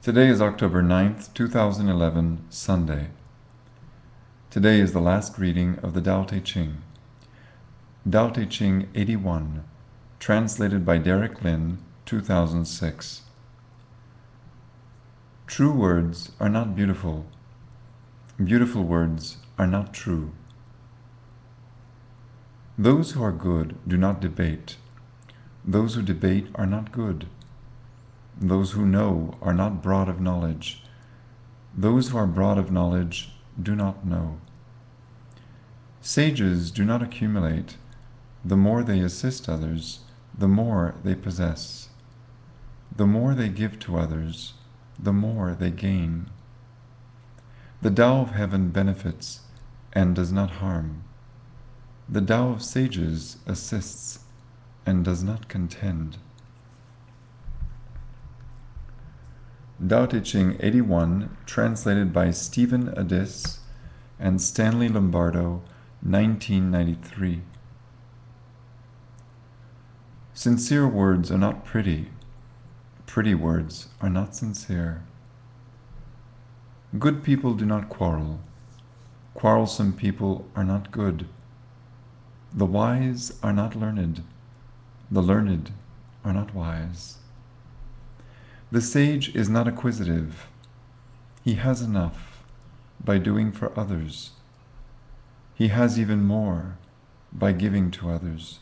Today is October 9th, 2011, Sunday. Today is the last reading of the Tao Te Ching. Tao Te Ching 81, translated by Derek Lin, 2006. True words are not beautiful. Beautiful words are not true. Those who are good do not debate. Those who debate are not good. Those who know are not broad of knowledge. Those who are broad of knowledge do not know. Sages do not accumulate. The more they assist others, the more they possess. The more they give to others, the more they gain. The Tao of heaven benefits and does not harm. The Tao of sages assists and does not contend. Tao Te Ching 81, translated by Stephen Addiss and Stanley Lombardo, 1993. Sincere words are not pretty. Pretty words are not sincere. Good people do not quarrel. Quarrelsome people are not good. The wise are not learned. The learned are not wise. The sage is not acquisitive. He has enough by doing for others. He has even more by giving to others.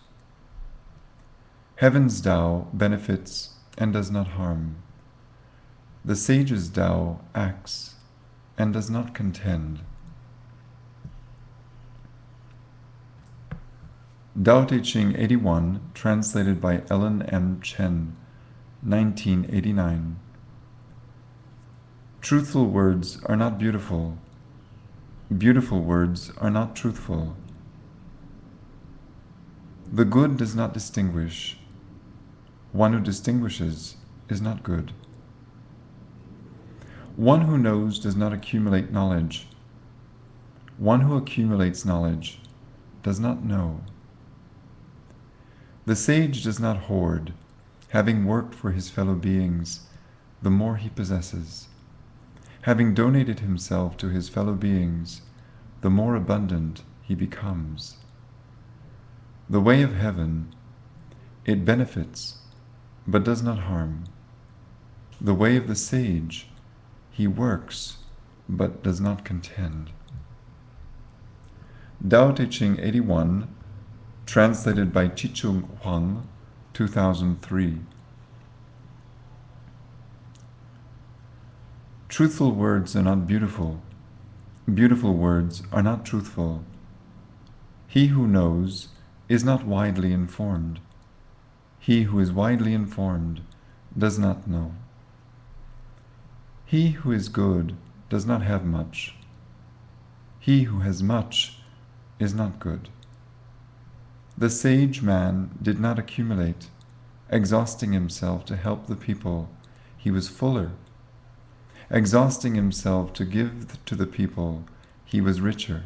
Heaven's Tao benefits and does not harm. The sage's Tao acts and does not contend. Tao Te Ching 81, translated by Ellen M. Chen, 1989. Truthful words are not beautiful. Beautiful words are not truthful. The good does not distinguish. One who distinguishes is not good. One who knows does not accumulate knowledge. One who accumulates knowledge does not know. The sage does not hoard, having worked for his fellow beings, the more he possesses. Having donated himself to his fellow beings, the more abundant he becomes. The way of heaven, it benefits, but does not harm. The way of the sage, he works, but does not contend. Tao Te Ching 81, translated by Chichung Huang, 2003. Truthful words are not beautiful. Beautiful words are not truthful. He who knows is not widely informed. He who is widely informed does not know. He who is good does not have much. He who has much is not good. The sage man did not accumulate, exhausting himself to help the people. He was fuller. Exhausting himself to give to the people, he was richer.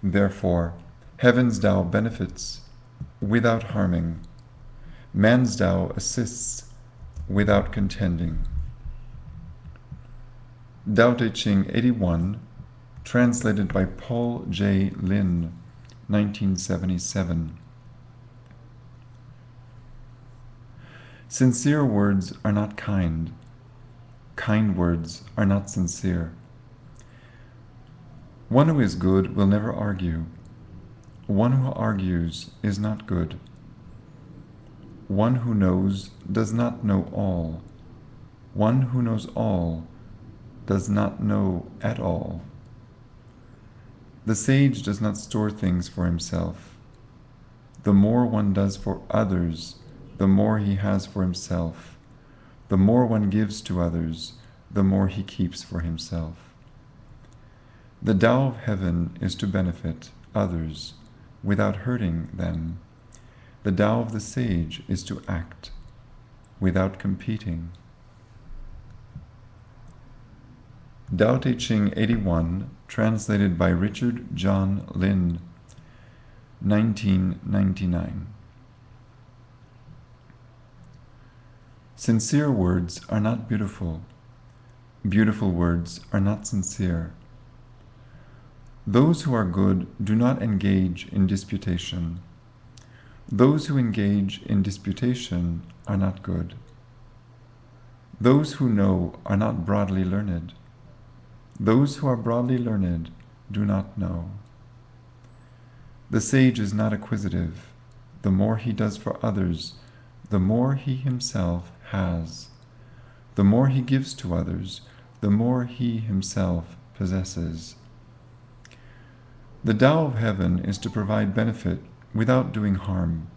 Therefore, heaven's Tao benefits without harming. Man's Tao assists without contending. Tao Te Ching 81, translated by Paul J. Lin, 1977. Sincere words are not kind. Kind words are not sincere. One who is good will never argue. One who argues is not good. One who knows does not know all. One who knows all does not know at all. The sage does not store things for himself. The more one does for others, the more he has for himself. The more one gives to others, the more he keeps for himself. The Tao of heaven is to benefit others without hurting them. The Tao of the sage is to act without competing. Tao Te Ching 81, translated by Richard John Lynn, 1999. Sincere words are not beautiful. Beautiful words are not sincere. Those who are good do not engage in disputation. Those who engage in disputation are not good. Those who know are not broadly learned. Those who are broadly learned do not know. The sage is not acquisitive. The more he does for others, the more he himself has. The more he gives to others, the more he himself possesses. The Tao of heaven is to provide benefit without doing harm.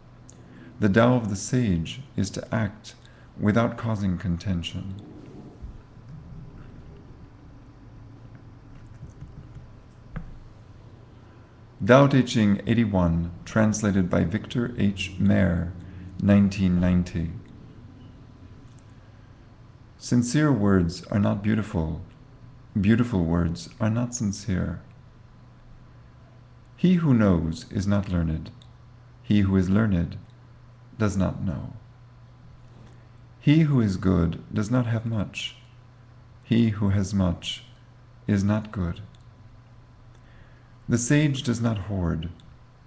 The Tao of the sage is to act without causing contention. Tao Te Ching 81, translated by Victor H. Mair, 1990. Sincere words are not beautiful. Beautiful words are not sincere. He who knows is not learned. He who is learned does not know. He who is good does not have much. He who has much is not good. The sage does not hoard.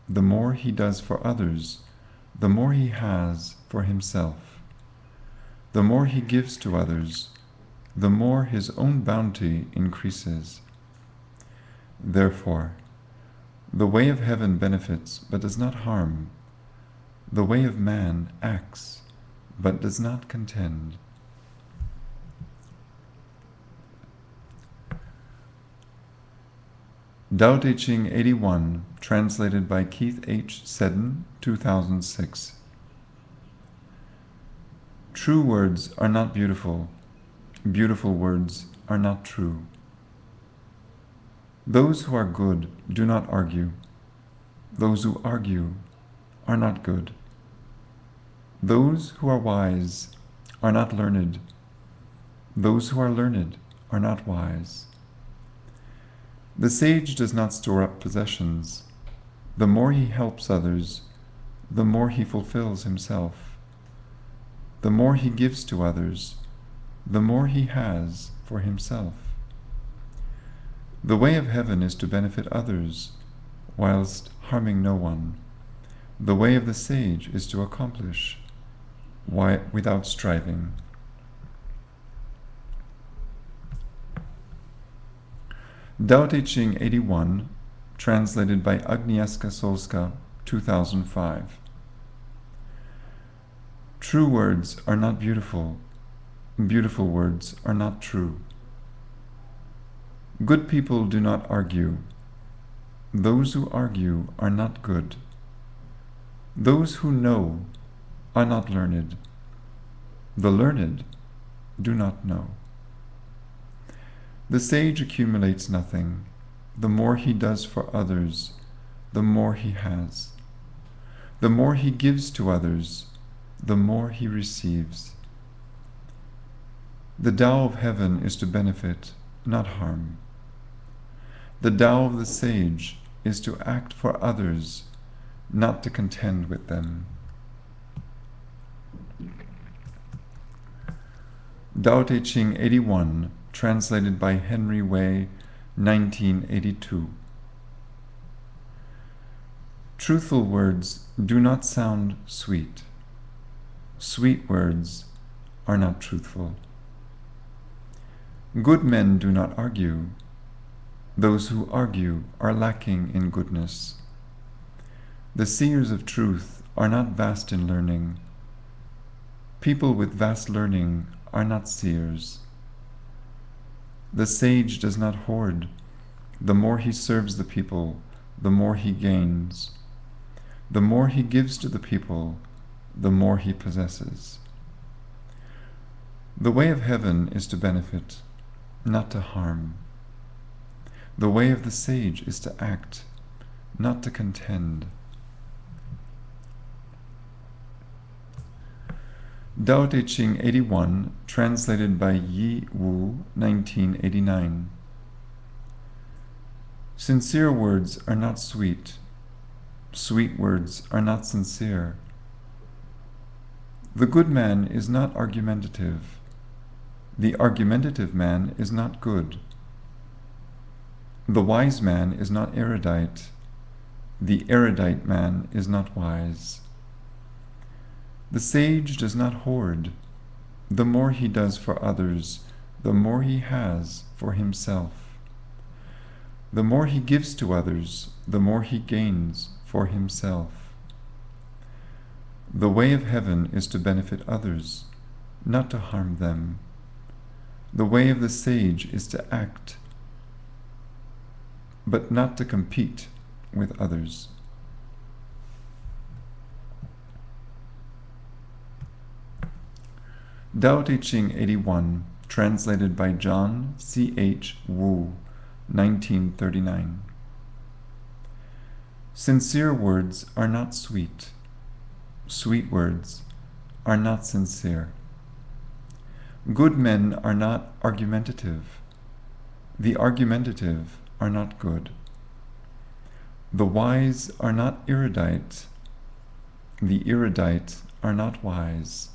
The more he does for others, the more he has for himself. The more he gives to others, the more his own bounty increases. Therefore, the way of heaven benefits but does not harm. The way of man acts but does not contend. Tao Te Ching 81, translated by Keith H. Seddon, 2006. True words are not beautiful. Beautiful words are not true. Those who are good do not argue. Those who argue are not good. Those who are wise are not learned. Those who are learned are not wise. The sage does not store up possessions. The more he helps others, the more he fulfills himself. The more he gives to others, the more he has for himself. The way of heaven is to benefit others, whilst harming no one. The way of the sage is to accomplish without striving. Tao Te Ching 81, translated by Agnieszka Solska, 2005. True words are not beautiful. Beautiful words are not true. Good people do not argue. Those who argue are not good. Those who know are not learned. The learned do not know. The sage accumulates nothing. The more he does for others, the more he has. The more he gives to others, the more he receives. The Tao of heaven is to benefit, not harm. The Tao of the sage is to act for others, not to contend with them. Tao Te Ching 81, translated by Henry Wei, 1982. Truthful words do not sound sweet. Sweet words are not truthful. Good men do not argue. Those who argue are lacking in goodness. The seers of truth are not vast in learning. People with vast learning are not seers. The sage does not hoard. The more he serves the people, the more he gains. The more he gives to the people, the more he possesses. The way of heaven is to benefit, not to harm. The way of the sage is to act, not to contend. Tao Te Ching 81, translated by Yi Wu, 1989. Sincere words are not sweet. Sweet words are not sincere. The good man is not argumentative. The argumentative man is not good. The wise man is not erudite. The erudite man is not wise. The sage does not hoard. The more he does for others, the more he has for himself. The more he gives to others, the more he gains for himself. The way of heaven is to benefit others, not to harm them. The way of the sage is to act, but not to compete with others. Tao Te Ching 81, translated by John C.H. Wu, 1939. Sincere words are not sweet. Sweet words are not sincere. Good men are not argumentative. The argumentative are not good. The wise are not erudite. The erudite are not wise.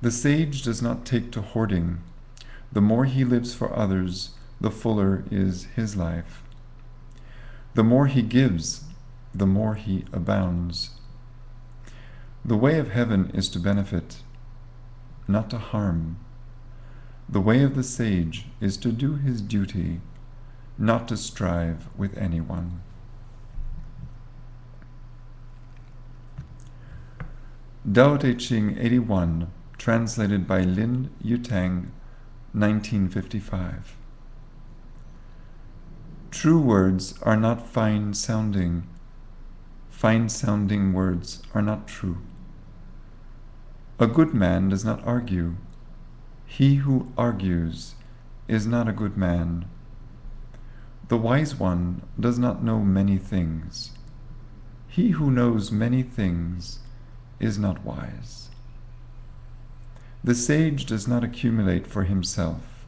The sage does not take to hoarding. The more he lives for others, the fuller is his life. The more he gives, the more he abounds. The way of heaven is to benefit, not to harm. The way of the sage is to do his duty, not to strive with anyone. Tao Te Ching 81, translated by Lin Yutang, 1955. True words are not fine-sounding. Fine-sounding words are not true. A good man does not argue. He who argues is not a good man. The wise one does not know many things. He who knows many things is not wise. The sage does not accumulate for himself.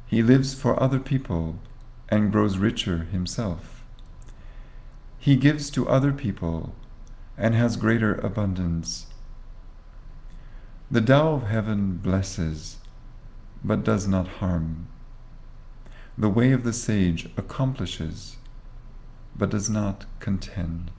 He lives for other people and grows richer himself. He gives to other people and has greater abundance. The Tao of heaven blesses, but does not harm. The way of the sage accomplishes, but does not contend.